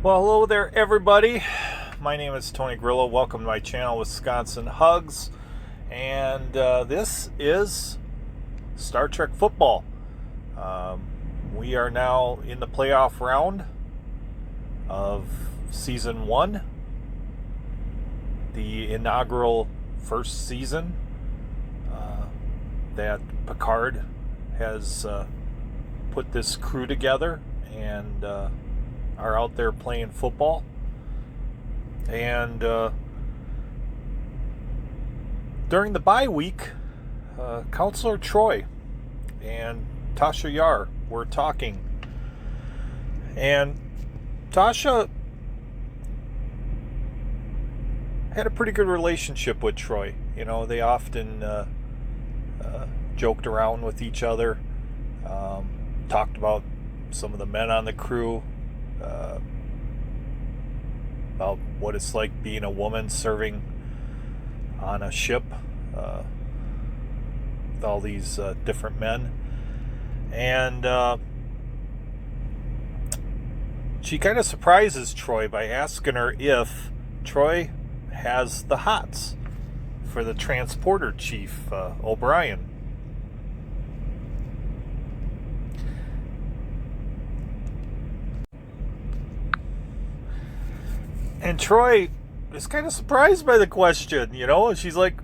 Well, hello there, everybody. My name is Tony Grillo. Welcome to my channel, Wisconsin Hugs. And this is Star Trek football. We are now in the playoff round of Season 1, the inaugural first season that Picard has put this crew together and are out there playing football. And during the bye week, Counselor Troy and Tasha Yar were talking. And Tasha had a pretty good relationship with Troy. You know, they often joked around with each other, talked about some of the men on the crew, about what it's like being a woman serving on a ship with all these different men. And she kind of surprises Troy by asking her if Troy has the hots for the transporter chief, O'Brien. And Troy is kind of surprised by the question, you know, and she's like,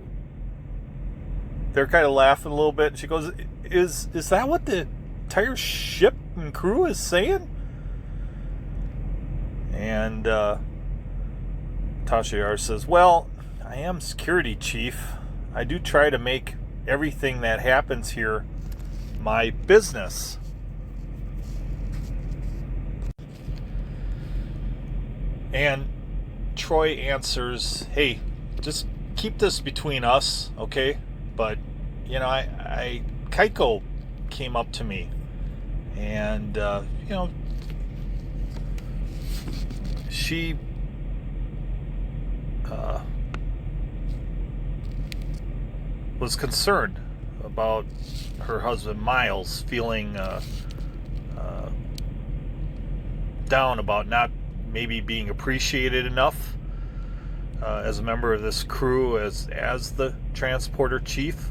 they're kind of laughing a little bit, and she goes, is that what the entire ship and crew is saying? And Tasha Yar says, well, I am security chief. I do try to make everything that happens here my business. And Troy answers, hey, just keep this between us, okay? But, you know, Keiko came up to me, and, you know, she was concerned about her husband Miles feeling down about not maybe being appreciated enough as a member of this crew as the transporter chief.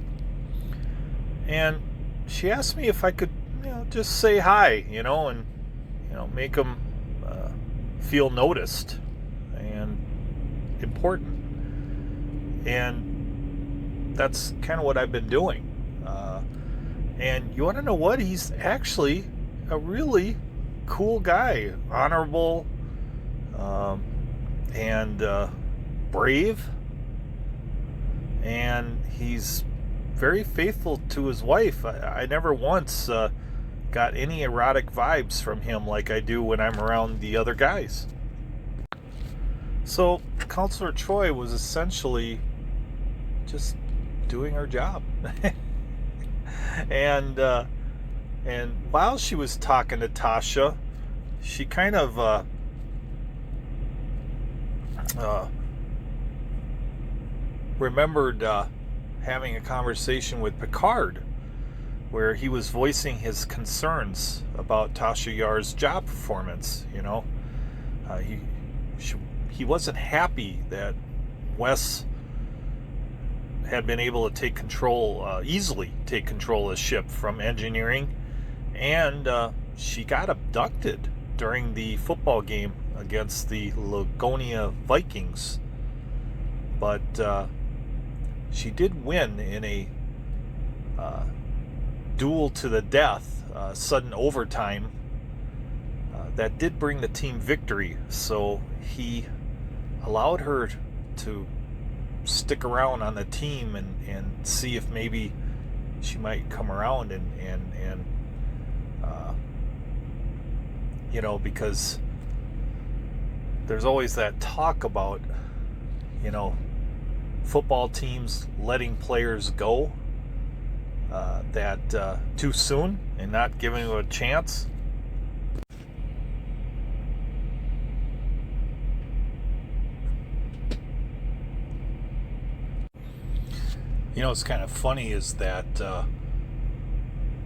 And she asked me if I could, you know, just say hi, you know, and, you know, make him feel noticed and important. And that's kind of what I've been doing. And you want to know what? He's actually a really cool guy, honorable, and brave, and he's very faithful to his wife. I never once got any erotic vibes from him like I do when I'm around the other guys. So Counselor Troy was essentially just doing her job. And while she was talking to Tasha, she kind of remembered having a conversation with Picard where he was voicing his concerns about Tasha Yar's job performance. You know, he wasn't happy that Wes had been able to take control, easily take control of the ship from engineering, and she got abducted during the football game against the Lagonia Vikings. But she did win in a duel to the death, sudden overtime, that did bring the team victory. So he allowed her to stick around on the team and see if maybe she might come around and you know, because there's always that talk about, you know, football teams letting players go that too soon and not giving them a chance. You know, what's kind of funny is that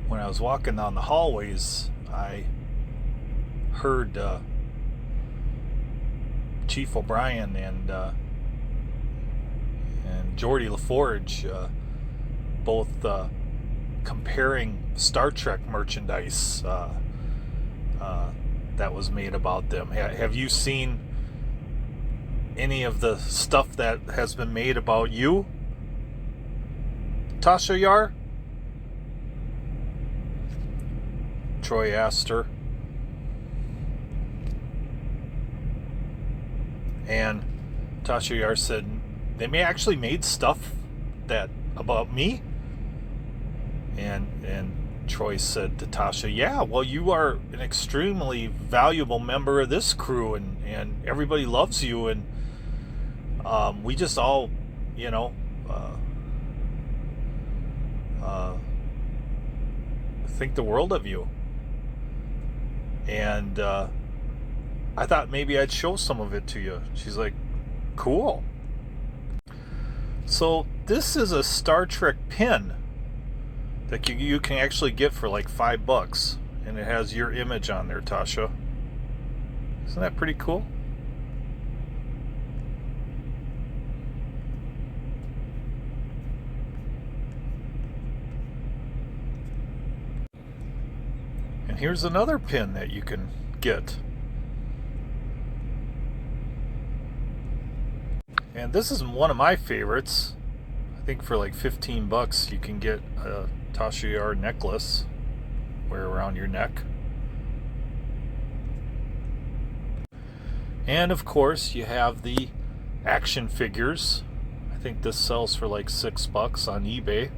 when I was walking down the hallways, I heard Chief O'Brien and Geordie LaForge, both comparing Star Trek merchandise that was made about them. Have you seen any of the stuff that has been made about you, Tasha Yar? Troy asked her. And Tasha Yar said, they may actually made stuff that about me. And Troy said to Tasha, yeah, well, you are an extremely valuable member of this crew, and everybody loves you, and we just all, think the world of you. And I thought maybe I'd show some of it to you. She's like, cool. So this is a Star Trek pin that you can actually get for like $5, and it has your image on there, Tasha. Isn't that pretty cool? And here's another pin that you can get. And this is one of my favorites. I think for like $15 you can get a Tasha Yar necklace, wear around your neck. And of course you have the action figures. I think this sells for like $6 on eBay.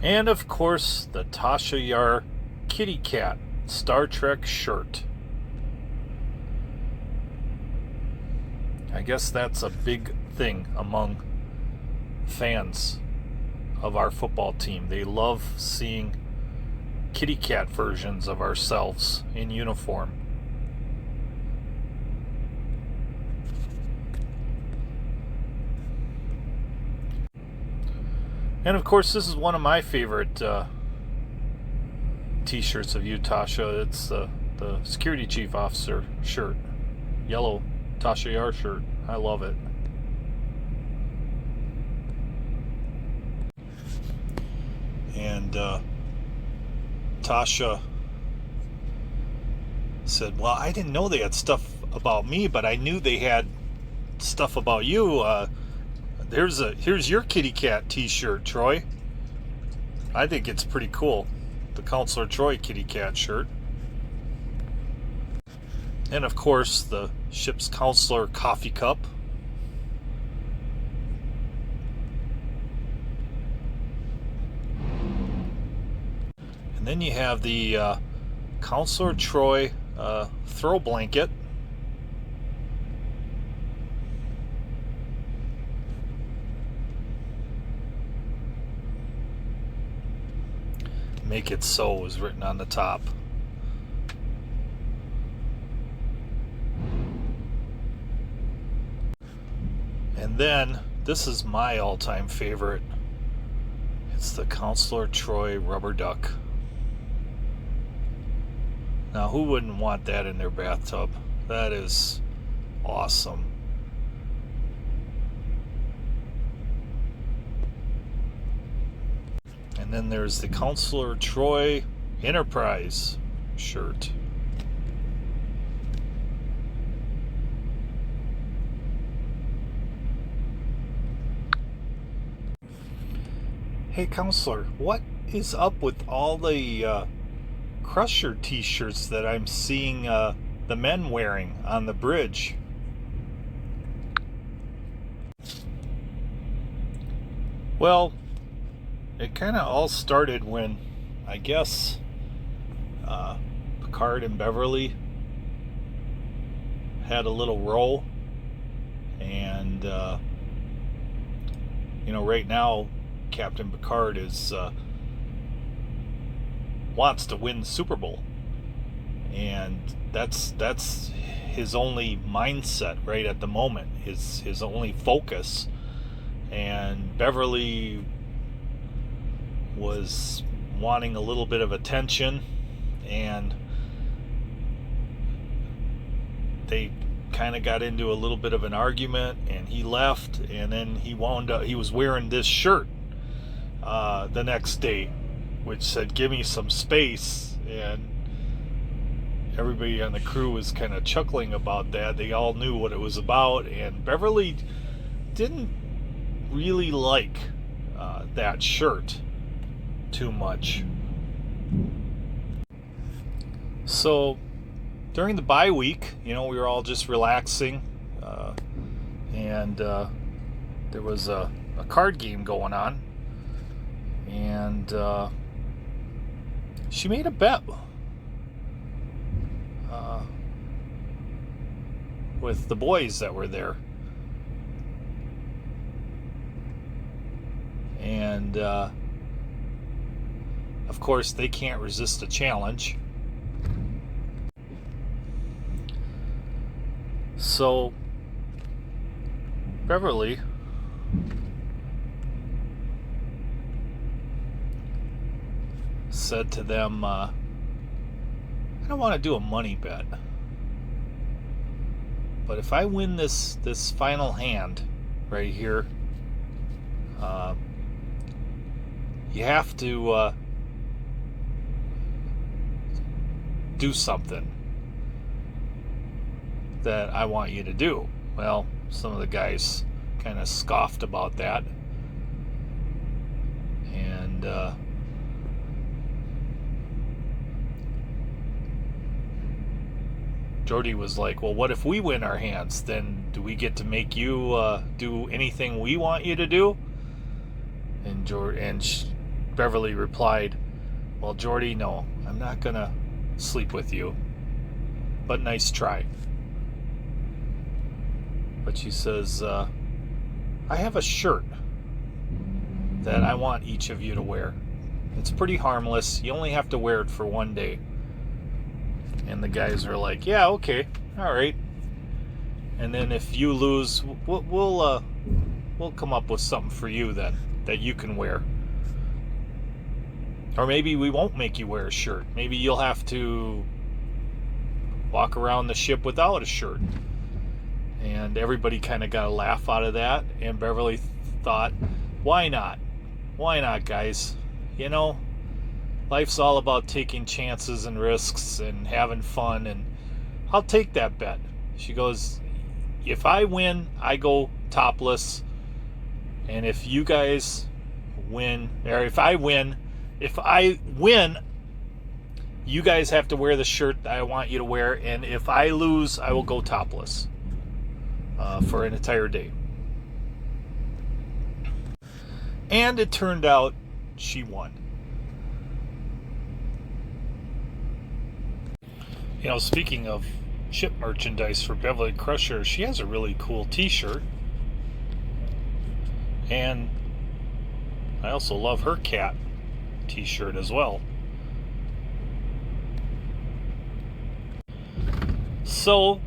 And of course the Tasha Yar Kitty Cat Star Trek shirt. I guess that's a big thing among fans of our football team. They love seeing kitty cat versions of ourselves in uniform. And of course, this is one of my favorite t-shirts of you, Tasha. It's the security chief officer shirt. Yellow Tasha Yar shirt. I love it. And Tasha said, well, I didn't know they had stuff about me, but I knew they had stuff about you. Here's your kitty cat t-shirt, Troy. I think it's pretty cool. The Counselor Troy kitty cat shirt. And of course the ship's counselor coffee cup. And then you have the Counselor Troy throw blanket. Make it so is written on the top. And then this is my all-time favorite. It's the Counselor Troy rubber duck. Now, who wouldn't want that in their bathtub? That is awesome. And then there's the Counselor Troy Enterprise shirt. Hey, Counselor, what is up with all the Crusher t-shirts that I'm seeing the men wearing on the bridge? Well, it kind of all started when, I guess, Picard and Beverly had a little row, and right now Captain Picard is wants to win the Super Bowl, and that's his only mindset right at the moment, his only focus. And Beverly was wanting a little bit of attention, and they kind of got into a little bit of an argument, and he left, and then he was wearing this shirt the next day, which said, "Give me some space," and everybody on the crew was kind of chuckling about that. They all knew what it was about, and Beverly didn't really like that shirt too much. So during the bye week, we were all just relaxing, and there was a card game going on, and she made a bet with the boys that were there. And of course, they can't resist a challenge. So Beverly said to them, I don't want to do a money bet, but if I win this final hand right here, you have to do something that I want you to do. Well, some of the guys kind of scoffed about that, and Jordy was like, well, what if we win our hands? Then do we get to make you do anything we want you to do? And Beverly replied, well, Jordy, no, I'm not gonna sleep with you, but nice try. But she says, I have a shirt that I want each of you to wear. It's pretty harmless. You only have to wear it for one day. And the guys are like, yeah, okay, all right. And then if you lose, we'll come up with something for you then that you can wear. Or maybe we won't make you wear a shirt. Maybe you'll have to walk around the ship without a shirt. And everybody kind of got a laugh out of that. And Beverly thought, why not? Why not, guys? Life's all about taking chances and risks and having fun, and I'll take that bet. She goes, if I win, I go topless. And if you guys win, or if I win, you guys have to wear the shirt that I want you to wear. And if I lose, I will go topless for an entire day. And it turned out she won. Speaking of ship merchandise for Beverly Crusher, she has a really cool t-shirt. And I also love her cat t-shirt as well. So,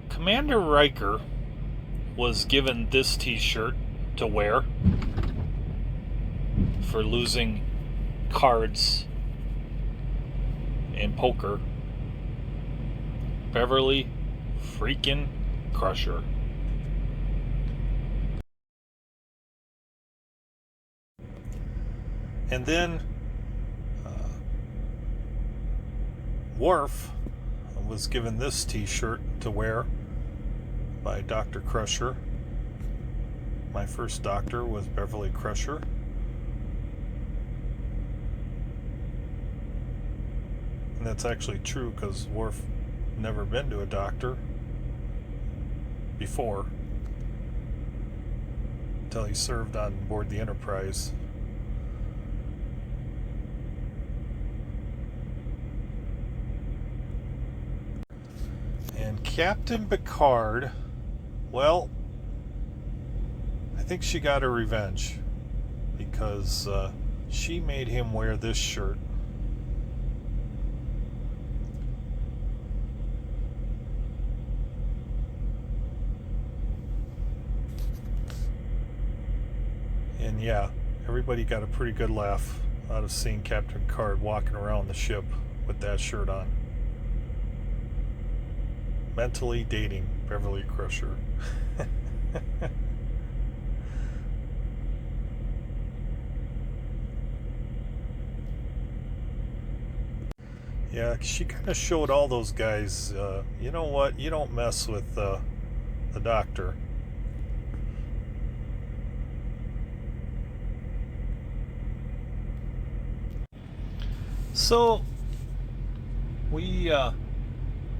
Commander Riker was given this t-shirt to wear for losing cards in poker. Beverly freaking Crusher. And then Worf was given this t-shirt to wear by Dr. Crusher. My first doctor was Beverly Crusher. And that's actually true, because Worf never been to a doctor before until he served on board the Enterprise. And Captain Picard, well, I think she got her revenge, because she made him wear this shirt. And yeah, everybody got a pretty good laugh out of seeing Captain Picard walking around the ship with that shirt on. mentally dating Beverly Crusher. Yeah, she kind of showed all those guys, you know what, you don't mess with the doctor. So we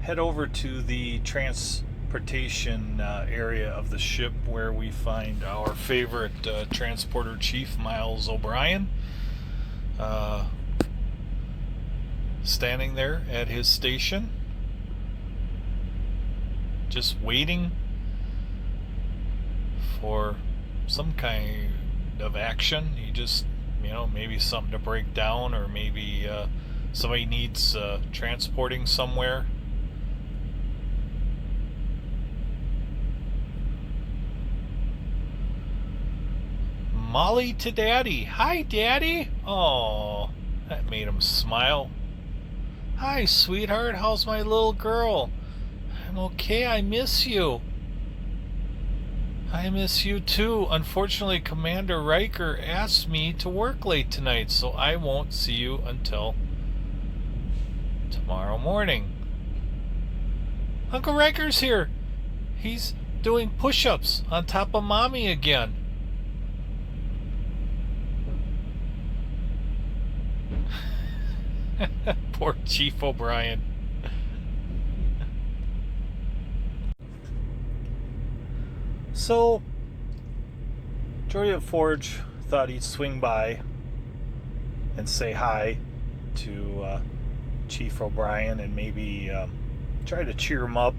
head over to the transportation area of the ship, where we find our favorite transporter chief, Miles O'Brien, standing there at his station, just waiting for some kind of action. He just, maybe something to break down, or maybe somebody needs transporting somewhere. Molly to Daddy. Hi, Daddy. Oh, that made him smile. Hi, sweetheart. How's my little girl? I'm okay. I miss you. I miss you too. Unfortunately, Commander Riker asked me to work late tonight, so I won't see you until tomorrow morning. Uncle Riker's here. He's doing push-ups on top of Mommy again. Poor Chief O'Brien. So, Geordi LaForge thought he'd swing by and say hi to Chief O'Brien and maybe try to cheer him up.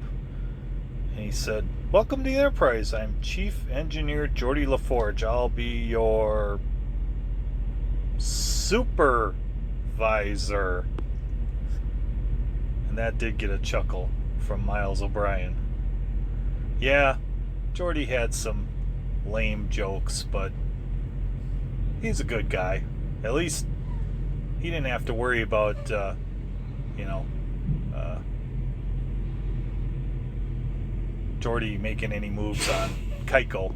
And he said, "Welcome to the Enterprise. I'm Chief Engineer Geordi LaForge. I'll be your supervisor." And that did get a chuckle from Miles O'Brien. Yeah, Geordi had some lame jokes, but he's a good guy. At least he didn't have to worry about, Geordi making any moves on Keiko.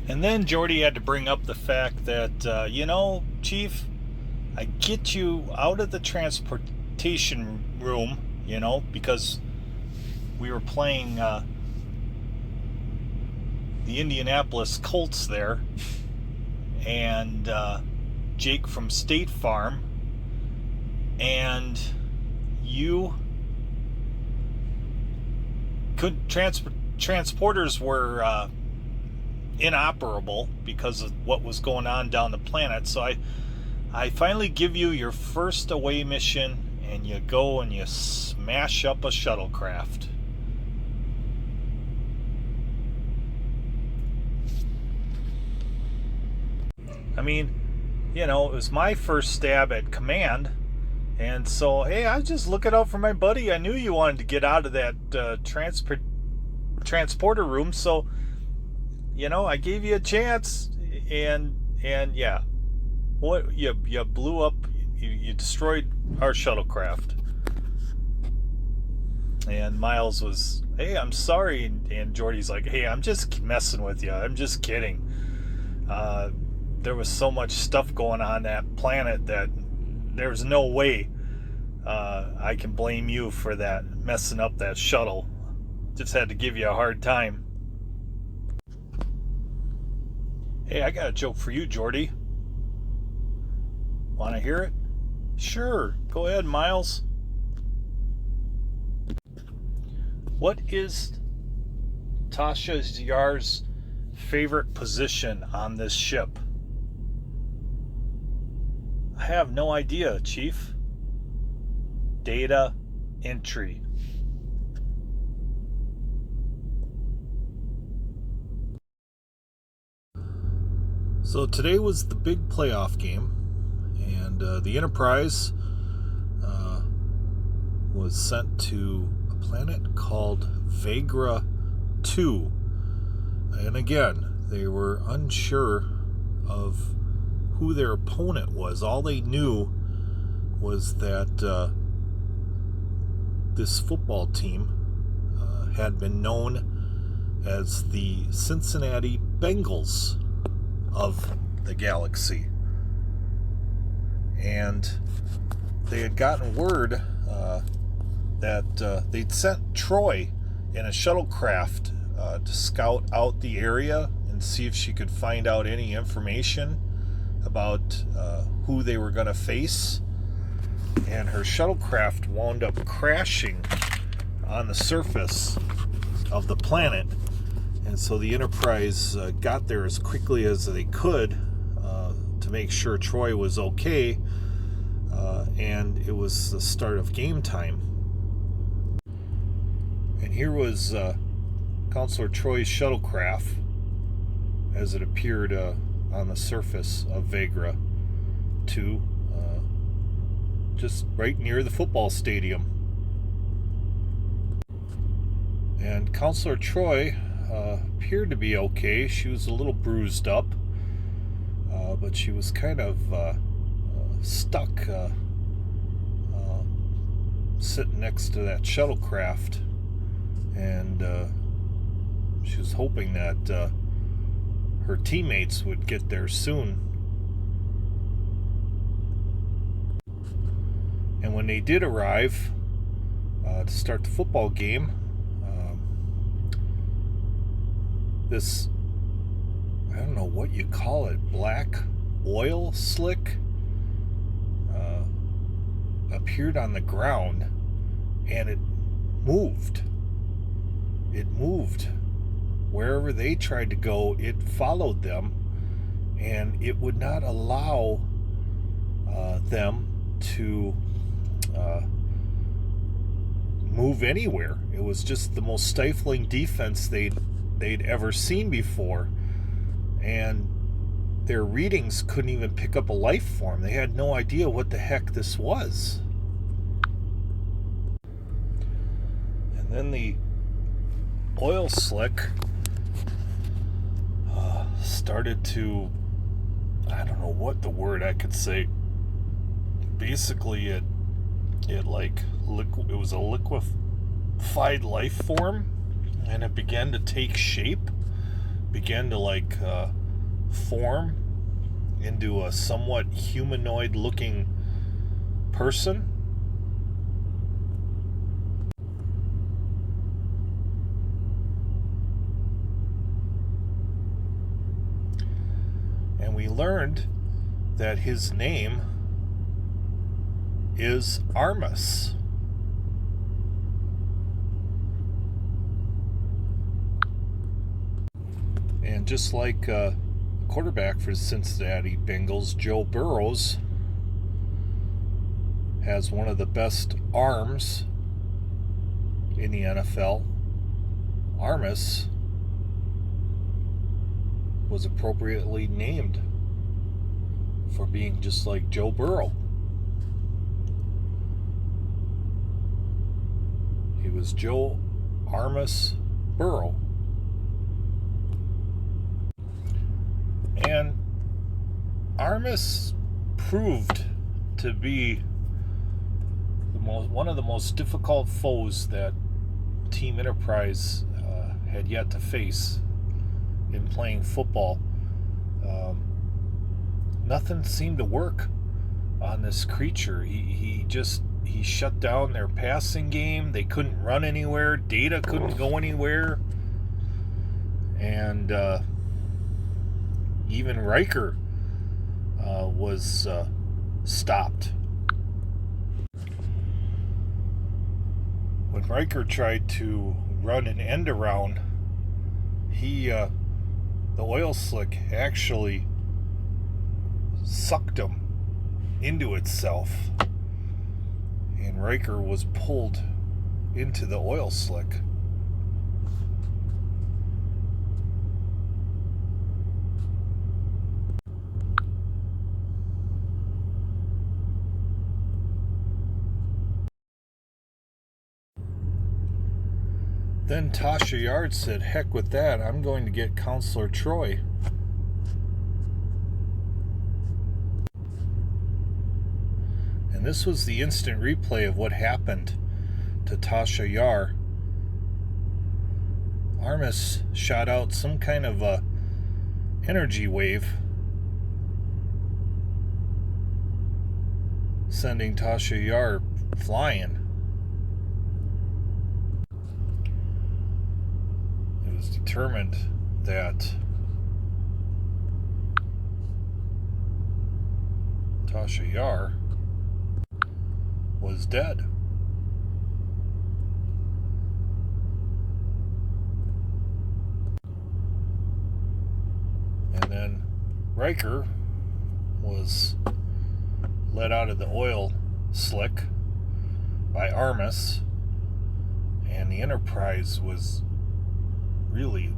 And then Geordi had to bring up the fact that, Chief, I get you out of the transportation room, because we were playing the Indianapolis Colts there, and Jake from State Farm, and you transporters were inoperable because of what was going on down the planet. So I finally give you your first away mission, and you go and you smash up a shuttlecraft. I mean, it was my first stab at command, and so, hey, I was just looking out for my buddy. I knew you wanted to get out of that transporter room, so I gave you a chance, and yeah, what you blew up, you destroyed our shuttlecraft. And Miles was, hey, I'm sorry, and Geordi's like, hey, I'm just messing with you. I'm just kidding. There was so much stuff going on that planet that there's no way I can blame you for that, messing up that shuttle. Just had to give you a hard time. Hey, I got a joke for you, Geordi. Want to hear it? Sure. Go ahead, Miles. What is Tasha Yar's favorite position on this ship? I have no idea, Chief. Data entry. So today was the big playoff game, and the Enterprise was sent to a planet called Vagra 2. And again, they were unsure of who their opponent was. All they knew was that this football team had been known as the Cincinnati Bengals of the galaxy. And they had gotten word that they'd sent Troy in a shuttlecraft to scout out the area and see if she could find out any information about who they were going to face. And her shuttlecraft wound up crashing on the surface of the planet. And so the Enterprise got there as quickly as they could to make sure Troy was okay. And it was the start of game time. And here was Counselor Troy's shuttlecraft as it appeared on the surface of Vegra 2, just right near the football stadium. And Counselor Troy appeared to be okay. She was a little bruised up, but she was kind of stuck sitting next to that shuttlecraft, and she was hoping that her teammates would get there soon. And when they did arrive to start the football game, this, I don't know what you call it, black oil slick appeared on the ground, and it moved. It moved. Wherever they tried to go, it followed them, and it would not allow them to move anywhere. It was just the most stifling defense they'd ever seen before, and their readings couldn't even pick up a life form. They had no idea what the heck this was. And then the oil slick started to, I don't know what the word I could say. Basically, it was a liquefied life form, and it began to take shape, began to form into a somewhat humanoid looking person. And we learned that his name is Armus. And just like quarterback for the Cincinnati Bengals, Joe Burrow, has one of the best arms in the NFL. Armus was appropriately named for being just like Joe Burrow. He was Joe Armus Burrow. And Armus proved to be one of the most difficult foes that Team Enterprise had yet to face in playing football. Nothing seemed to work on this creature. He shut down their passing game. They couldn't run anywhere. Data couldn't go anywhere. And even Riker was stopped. When Riker tried to run an end around, the oil slick actually sucked him into itself, and Riker was pulled into the oil slick. Then Tasha Yard said, heck with that, I'm going to get Counselor Troy. And And this was the instant replay of what happened to Tasha Yar. Armus shot out some kind of a energy wave, sending Tasha Yar flying. It was determined that Tasha Yar was dead. And then Riker was let out of the oil slick by Armus, and the Enterprise was really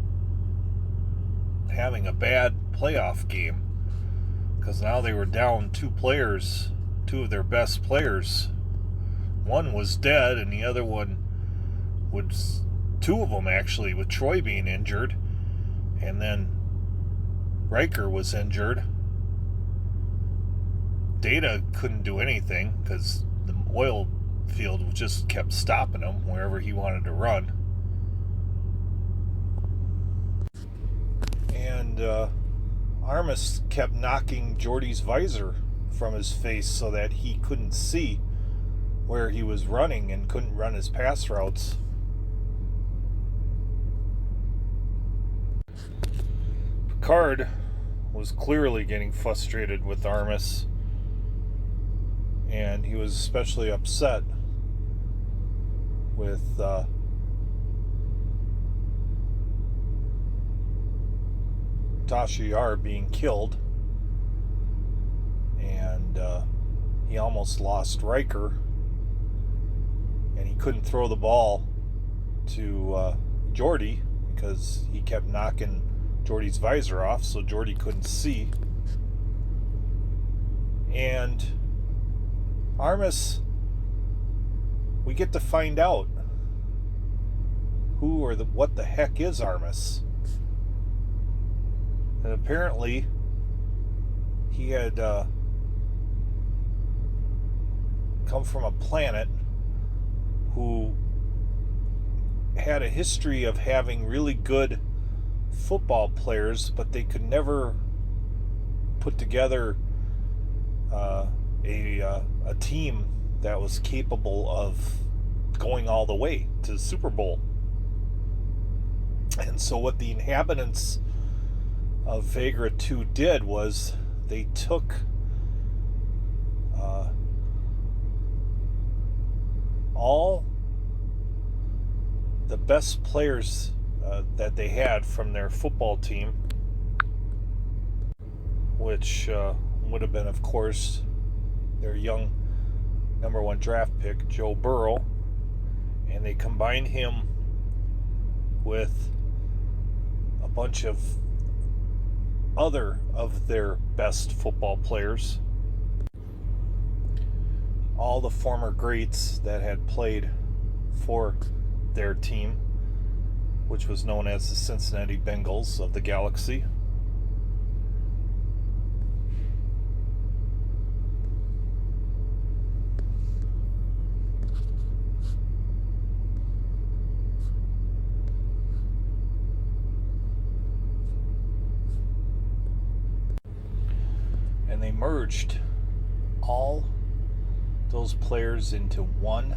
having a bad playoff game because now they were down two of their best players. One was dead, and the other one was two of them actually, with Troy being injured, and then Riker was injured. Data couldn't do anything because the oil field just kept stopping him wherever he wanted to run. And Armus kept knocking Geordi's visor from his face so that he couldn't see where he was running and couldn't run his pass routes. Picard was clearly getting frustrated with Armus, and he was especially upset with Tasha Yar being killed, and he almost lost Riker, and he couldn't throw the ball to Geordi because he kept knocking Geordi's visor off, so Geordi couldn't see. And Armus, we get to find out who or what the heck is Armus. And apparently he had come from a planet who had a history of having really good football players, but they could never put together a team that was capable of going all the way to the Super Bowl. And so what the inhabitants of Vagra 2 did was they took all the best players that they had from their football team, which would have been, of course, their young number 1 draft pick, Joe Burrow, and they combined him with a bunch of other of their best football players, all the former greats that had played for their team, which was known as the Cincinnati Bengals of the Galaxy. And they merged all those players into one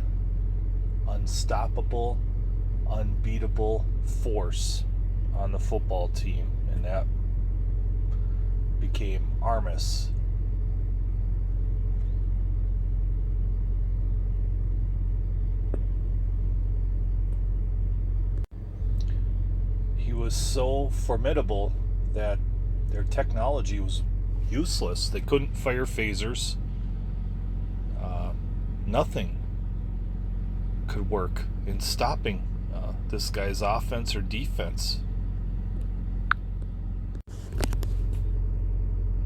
unstoppable, unbeatable force on the football team, and that became Armus. He was so formidable that their technology was useless. They couldn't fire phasers. Nothing could work in stopping this guy's offense or defense.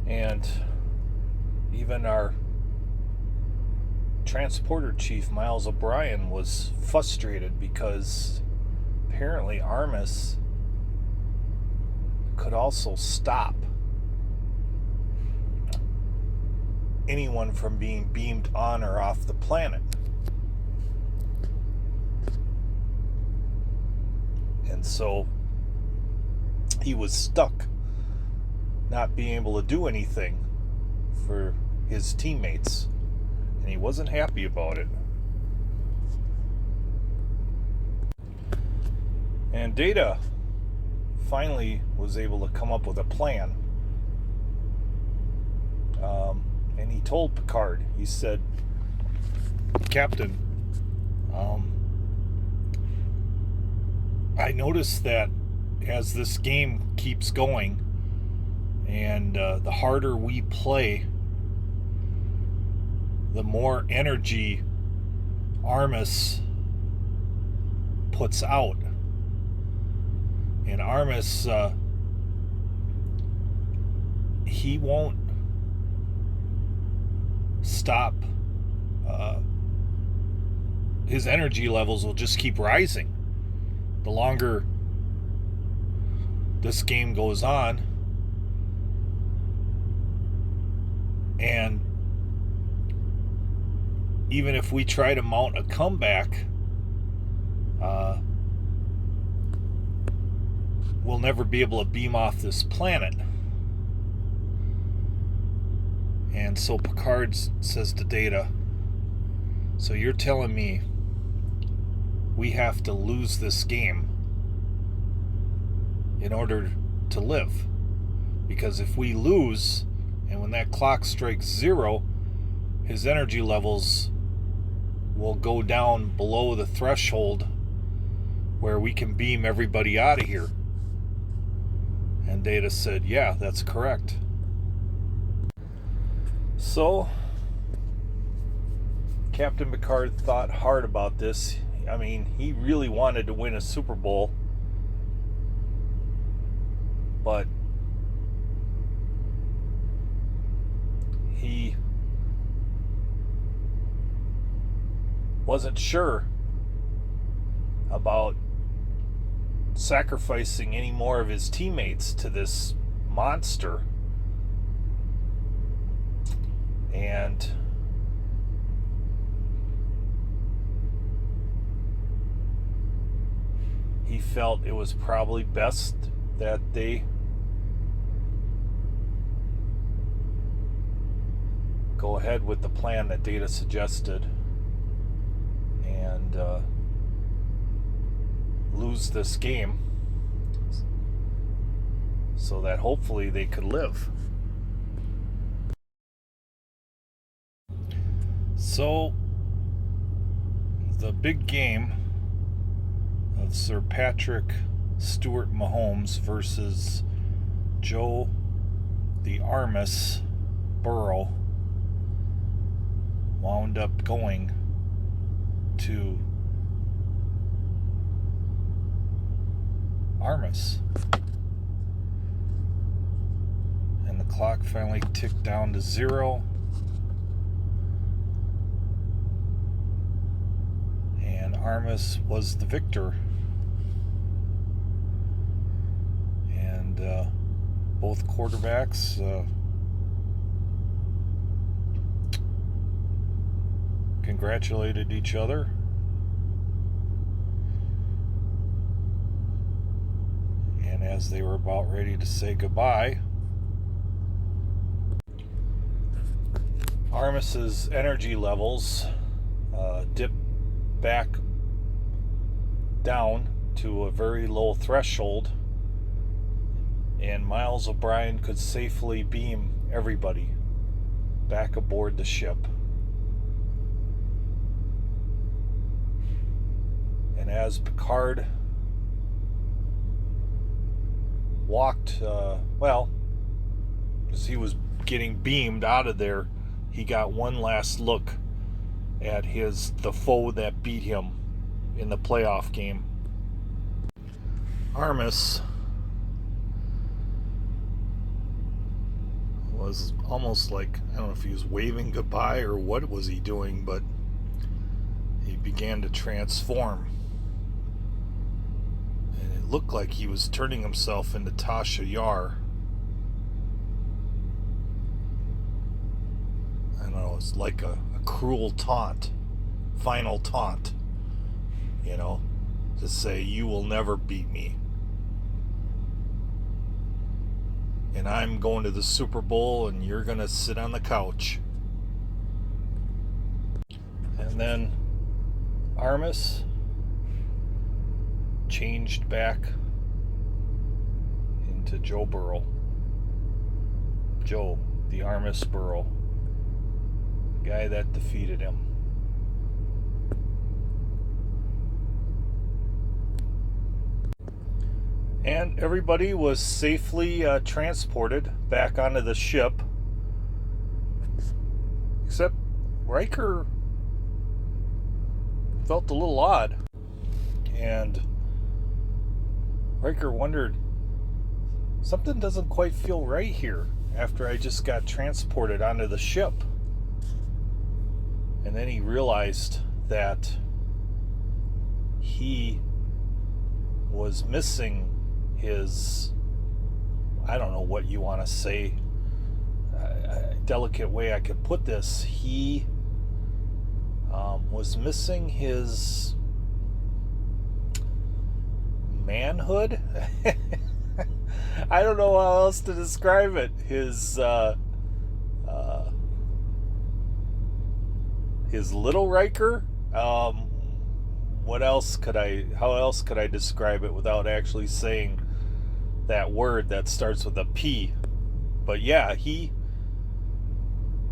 And even our transporter chief, Miles O'Brien, was frustrated because apparently Armus could also stop anyone from being beamed on or off the planet. And so he was stuck, not being able to do anything for his teammates. And he wasn't happy about it. And Data finally was able to come up with a plan. And he told Picard, he said, Captain, I noticed that as this game keeps going and the harder we play, the more energy Armus puts out. And Armus, he won't stop. His energy levels will just keep rising the longer this game goes on. And even if we try to mount a comeback, we'll never be able to beam off this planet. And so Picard says to Data, so you're telling me we have to lose this game in order to live? Because if we lose, and when that clock strikes 0, his energy levels will go down below the threshold where we can beam everybody out of here. And Data said, yeah, that's correct. So Captain Picard thought hard about this. I mean, he really wanted to win a Super Bowl, but he wasn't sure about sacrificing any more of his teammates to this monster. And he felt it was probably best that they go ahead with the plan that Data suggested and lose this game so that hopefully they could live. So the big game of Sir Patrick Stewart Mahomes versus Joe the Armus Burrow wound up going to Armus. And the clock finally ticked down to 0. And Armus was the victor. And both quarterbacks congratulated each other. And as they were about ready to say goodbye, Armus's energy levels dipped back down to a very low threshold, and Miles O'Brien could safely beam everybody back aboard the ship. And as Picard walked, as he was getting beamed out of there, he got one last look at the foe that beat him in the playoff game. Armus was almost like, I don't know if he was waving goodbye or what was he doing, but he began to transform. And it looked like he was turning himself into Tasha Yar. was like a cruel taunt, final taunt, to say, you will never beat me. And I'm going to the Super Bowl and you're going to sit on the couch. And then Armus changed back into Joe Burrow. Joe, the Armus Burrow. Guy that defeated him. And everybody was safely transported back onto the ship. Except Riker felt a little odd. And Riker wondered, something doesn't quite feel right here after I just got transported onto the ship. And then he realized that he was missing his, I don't know what you want to say, a delicate way I could put this. He was missing his manhood. I don't know how else to describe it. His little Riker. How else could I describe it without actually saying that word that starts with a P? But yeah, he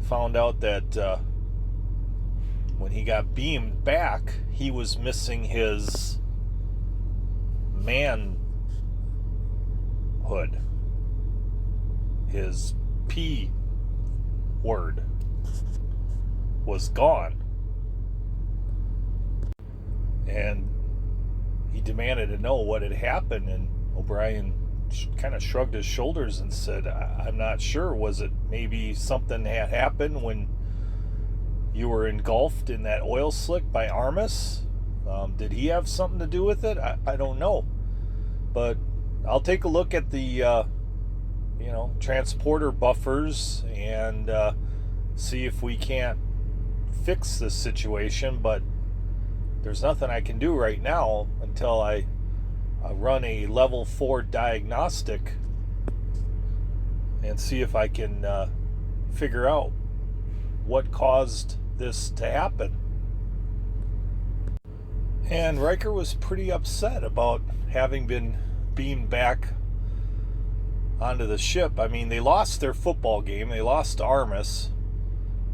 found out that when he got beamed back, he was missing his manhood. His P word was gone. And he demanded to know what had happened, and O'Brien kind of shrugged his shoulders and said, I'm not sure. Was it maybe something had happened when you were engulfed in that oil slick by Armus? Did he have something to do with it? I don't know. But I'll take a look at the transporter buffers and see if we can't fix this situation. But there's nothing I can do right now until I run a level 4 diagnostic and see if I can figure out what caused this to happen. And Riker was pretty upset about having been beamed back onto the ship. I mean, they lost their football game. They lost to Armus,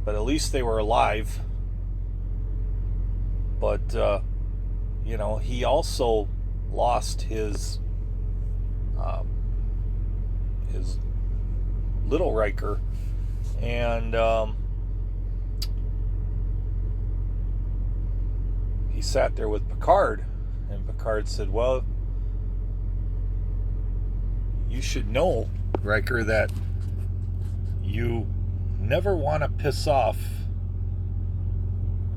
but at least they were alive. But, he also lost his little Riker. And he sat there with Picard. And Picard said, well, you should know, Riker, that you never want to piss off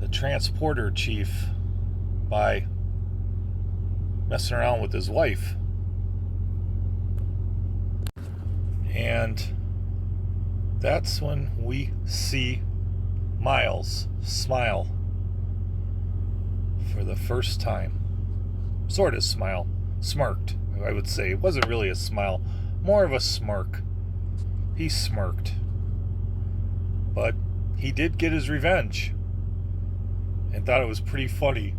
the transporter chief by messing around with his wife. And that's when we see Miles smile for the first time. Sort of smile. Smirked, I would say. It wasn't really a smile, more of a smirk. He smirked. But he did get his revenge and thought it was pretty funny.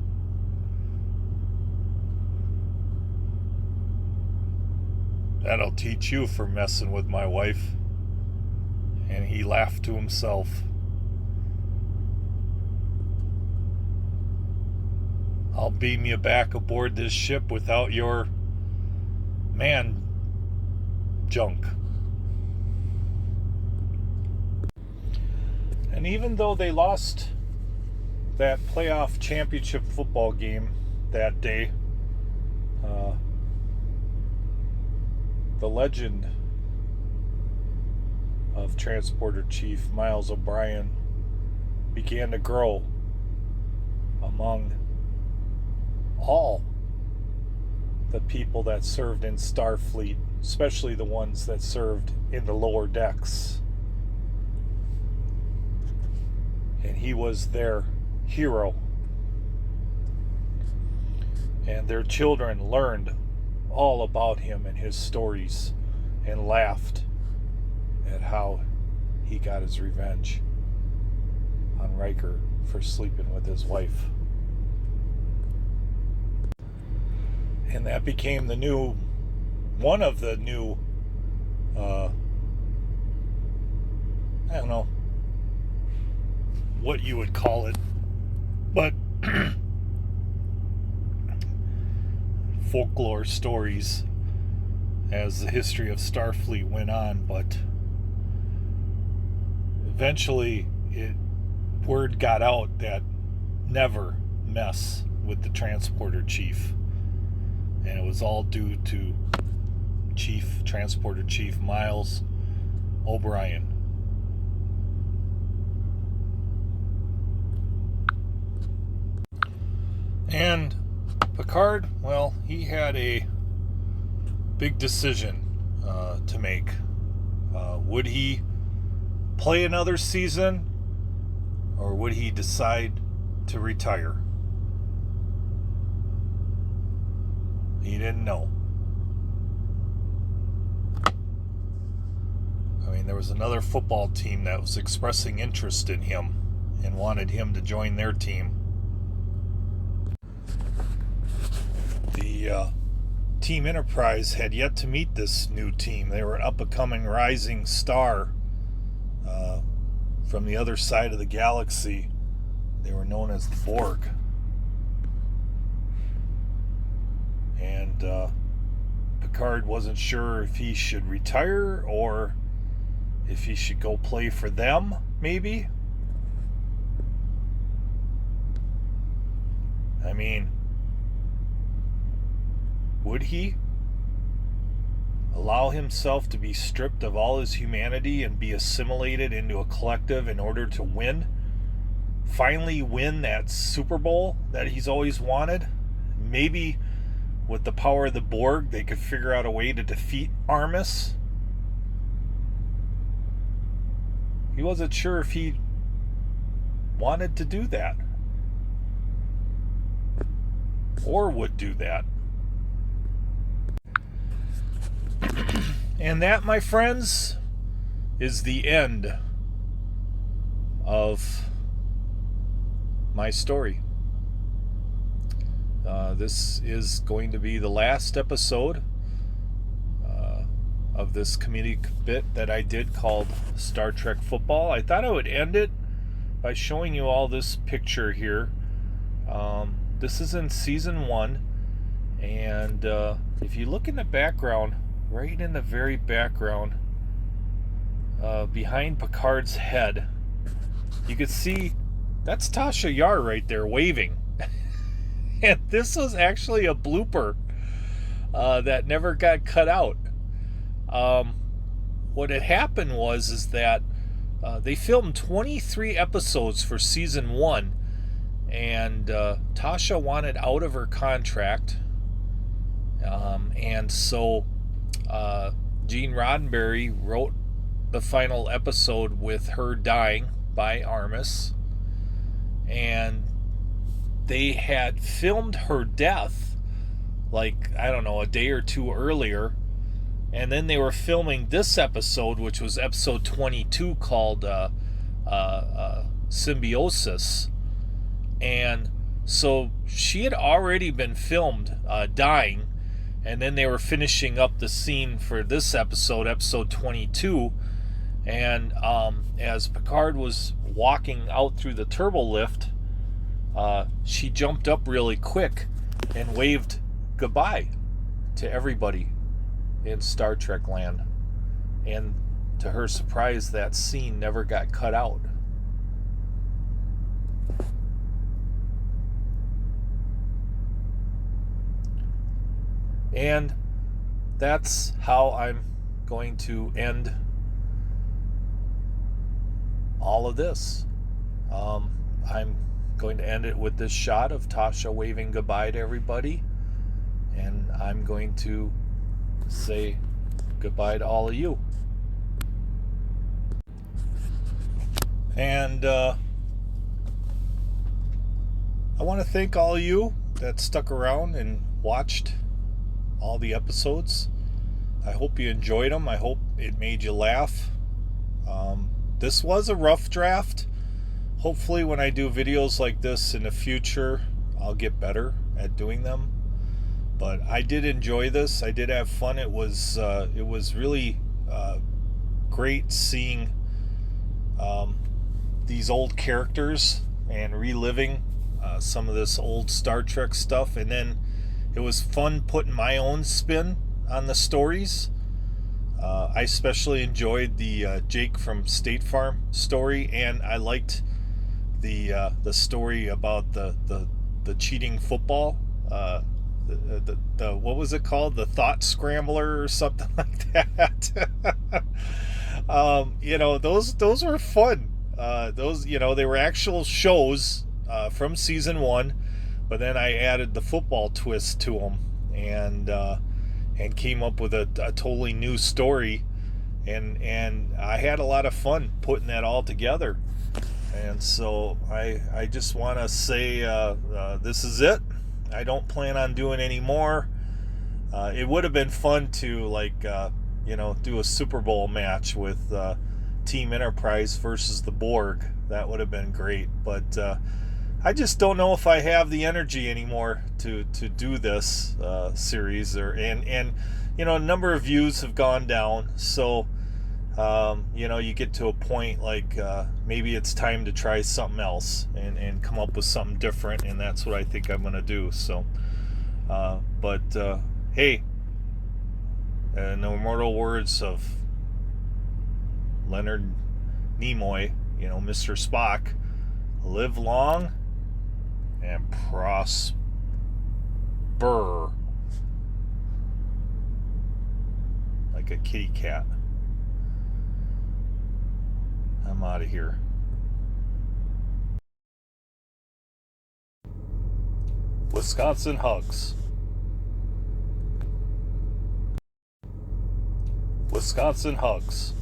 That'll teach you for messing with my wife. And he laughed to himself. I'll beam you back aboard this ship without your man junk. And even though they lost that playoff championship football game that day, the legend of Transporter Chief Miles O'Brien began to grow among all the people that served in Starfleet, especially the ones that served in the lower decks. he was their hero. And their children learned all about him and his stories and laughed at how he got his revenge on Riker for sleeping with his wife. And that became one of the new, I don't know what you would call it, but folklore stories as the history of Starfleet went on. But eventually word got out that never mess with the transporter chief, and it was all due to Transporter Chief Miles O'Brien. And Picard, well, he had a big decision to make. Would he play another season, or would he decide to retire? He didn't know. I mean, there was another football team that was expressing interest in him and wanted him to join their team. The Team Enterprise had yet to meet this new team. They were an up-and-coming rising star from the other side of the galaxy. They were known as the Borg. And Picard wasn't sure if he should retire or if he should go play for them, maybe. I mean, would he allow himself to be stripped of all his humanity and be assimilated into a collective in order to finally win that Super Bowl that he's always wanted? Maybe with the power of the Borg, they could figure out a way to defeat Armus. He wasn't sure if he wanted to do that or would do that. And that, my friends, is the end of my story. This is going to be the last episode of this comedic bit that I did called Star Trek Football. I thought I would end it by showing you all this picture here. This is in season 1, and if you look in the background, right in the very background, behind Picard's head, you can see that's Tasha Yar right there waving. And this was actually a blooper that never got cut out. What had happened is that they filmed 23 episodes for season 1, and Tasha wanted out of her contract, and so Gene Roddenberry wrote the final episode with her dying by Armus, and they had filmed her death like, I don't know, a day or two earlier, and then they were filming this episode, which was episode 22, called Symbiosis. And so she had already been filmed dying, and then they were finishing up the scene for this episode 22. And as Picard was walking out through the turbo lift, she jumped up really quick and waved goodbye to everybody in Star Trek land. And to her surprise, that scene never got cut out. And that's how I'm going to end all of this. I'm going to end it with this shot of Tasha waving goodbye to everybody, and I'm going to say goodbye to all of you. And I want to thank all of you that stuck around and watched all the episodes. I hope you enjoyed them. I hope it made you laugh. This was a rough draft. Hopefully when I do videos like this in the future, I'll get better at doing them. But I did enjoy this. I did have fun. It was really great seeing these old characters and reliving some of this old Star Trek stuff. And then it was fun putting my own spin on the stories. I especially enjoyed the Jake from State Farm story, and I liked the story about the cheating football. The what was it called? The Thought Scrambler or something like that. Those were fun. They were actual shows from season one, but then I added the football twist to them, and came up with a totally new story, and I had a lot of fun putting that all together. And so I just want to say this is it. I don't plan on doing any more. It would have been fun to do a Super Bowl match with Team Enterprise versus the Borg. That would have been great. But I just don't know if I have the energy anymore to do this series. And a number of views have gone down. So you get to a point like maybe it's time to try something else and come up with something different, and that's what I think I'm going to do. So, hey, in the immortal words of Leonard Nimoy, Mr. Spock, live long and prosper. Like a kitty cat. I'm out of here. Wisconsin hugs. Wisconsin hugs.